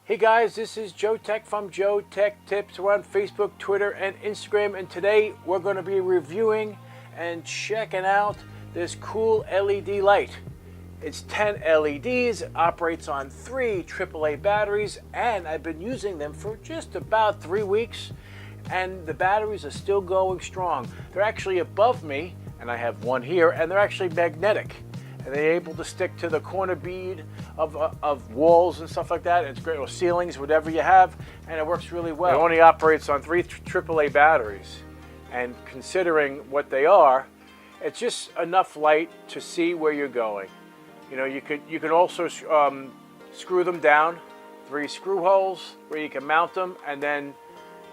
Hey guys, this is Joe Tech from JoeteckTips. We're on Facebook, Twitter, and Instagram, and today we're going to be reviewing and checking out this cool LED light. It's 10 LEDs, operates on 3 AAA batteries, and I've been using them for just about 3 weeks, and the batteries are still going strong. They're actually above me, and I have one here, and they're actually magnetic. And they're able to stick to the corner bead of walls and stuff like that. It's great, or ceilings, whatever you have, and it works really well. It only operates on 3 AAA batteries, and considering what they are, it's just enough light to see where you're going. You know, you could also screw them down, 3 screw holes where you can mount them, and then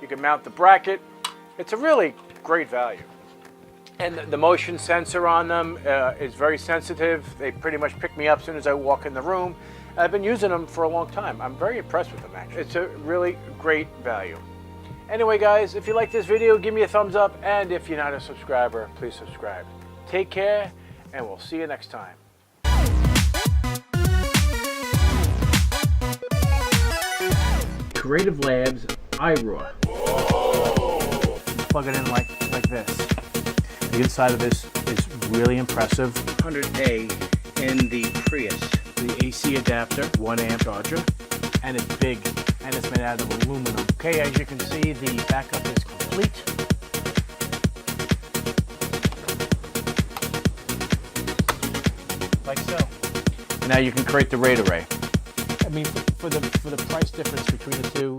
you can mount the bracket. It's a really great value. And the motion sensor on them is very sensitive. They pretty much pick me up as soon as I walk in the room. I've been using them for a long time. I'm very impressed with them, actually. It's a really great value. Anyway, guys, if you like this video, give me a thumbs up. And if you're not a subscriber, please subscribe. Take care, and we'll see you next time. Creative Labs iRaw. Plug it in like this. The inside of this is really impressive. 100A in the Prius. The AC adapter, 1 amp charger, and it's big, and it's made out of aluminum. Okay, as you can see, the backup is complete. Like so. Now you can create the RAID array. I mean, for the price difference between the two,